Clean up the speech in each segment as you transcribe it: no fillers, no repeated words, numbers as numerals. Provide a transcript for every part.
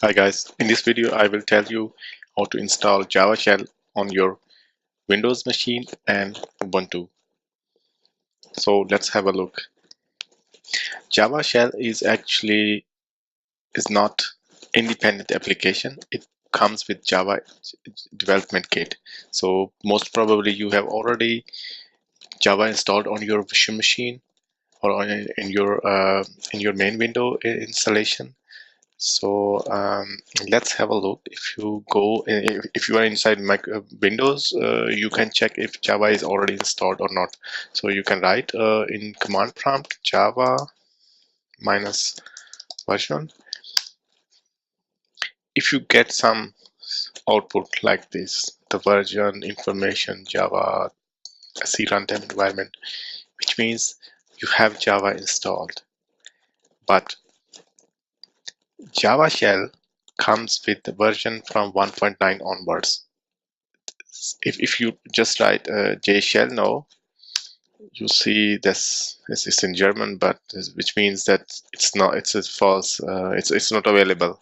Hi guys, in this video I will tell you how to install JavaShell on your Windows machine and Ubuntu. So let's have a look. JavaShell is not independent application. It comes with Java development kit. So most probably you have already Java installed on your virtual machine or in your main window installation. So let's have a look. If you go, if you are inside Windows, you can check if Java is already installed or not. So you can write in command prompt Java minus version. If you get some output like this, the version information Java C runtime environment, which means you have Java installed. But Java Shell comes with the version from 1.9 onwards. If you just write JShell now, you see this is in German, but which means that it's a false, it's not available.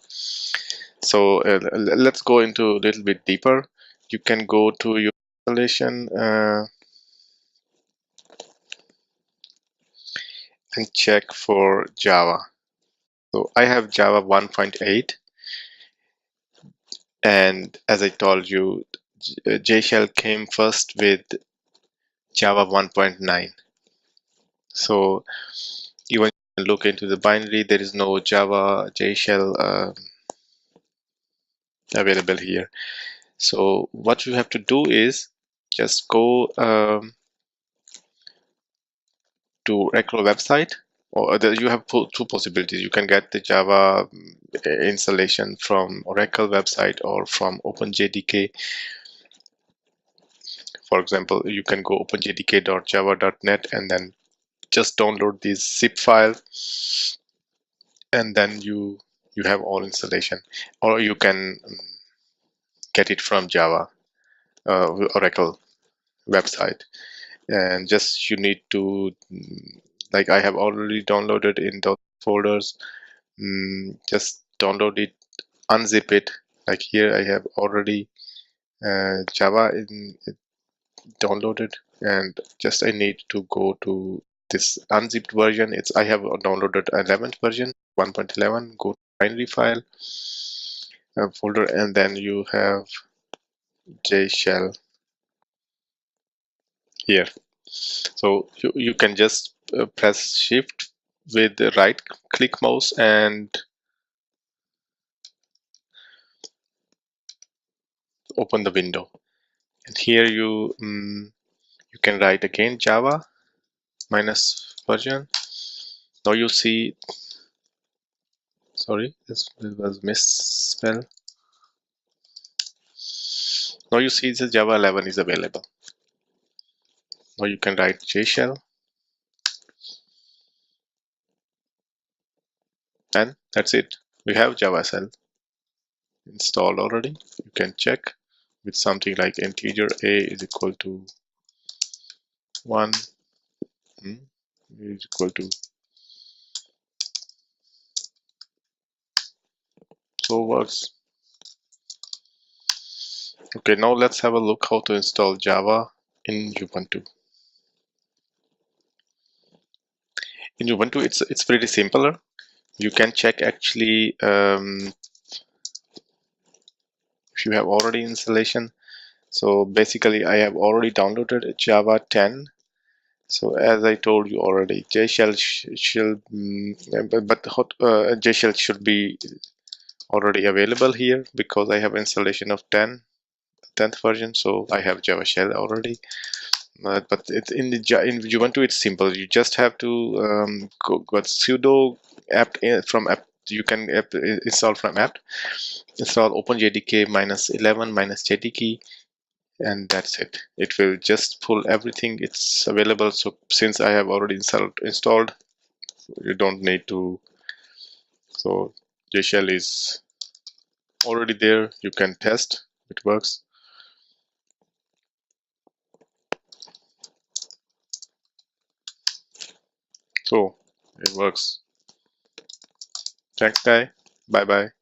So let's go into a little bit deeper. You can go to your installation and check for Java. So I have Java 1.8, and as I told you, JShell came first with Java 1.9. So even look into the binary, there is no Java JShell available here. So what you have to do is just go to Oracle website, or you have two possibilities. You can get the Java installation from Oracle website or from OpenJDK. For example, you can go openjdk.java.net and then just download this zip file, and then you have all installation. Or you can get it from Java Oracle website, and just you need to, like I have already downloaded in those folders, just download it, unzip it. Like here I have already Java downloaded, and just I need to go to this unzipped version. I have downloaded 11th version 1.11. Go to binary file folder, and then you have JShell here. So you can just press shift with the right click mouse and open the window. And here you can write again Java minus version. Now you see, sorry, this was misspell. Now you see the Java 11 is available. Now you can write JShell, and that's it. We have Java Shell installed already. You can check with something like integer a is equal to 1, is equal to, so works. Okay, now let's have a look how to install Java in Ubuntu. In Ubuntu, it's pretty simpler. You can check actually if you have already installation. So basically, I have already downloaded Java 10. So as I told you already, JShell JShell should be already available here because I have installation of 10th version. So I have Java Shell already. But it's in Ubuntu, it's simple. You just have to go sudo apt from apt. You can install from apt. Install OpenJDK -11 -JDK, and that's it. It will just pull everything. It's available. So since I have already installed, you don't need to. So JShell is already there. You can test. It works. So it works. Thanks, guy. Bye bye.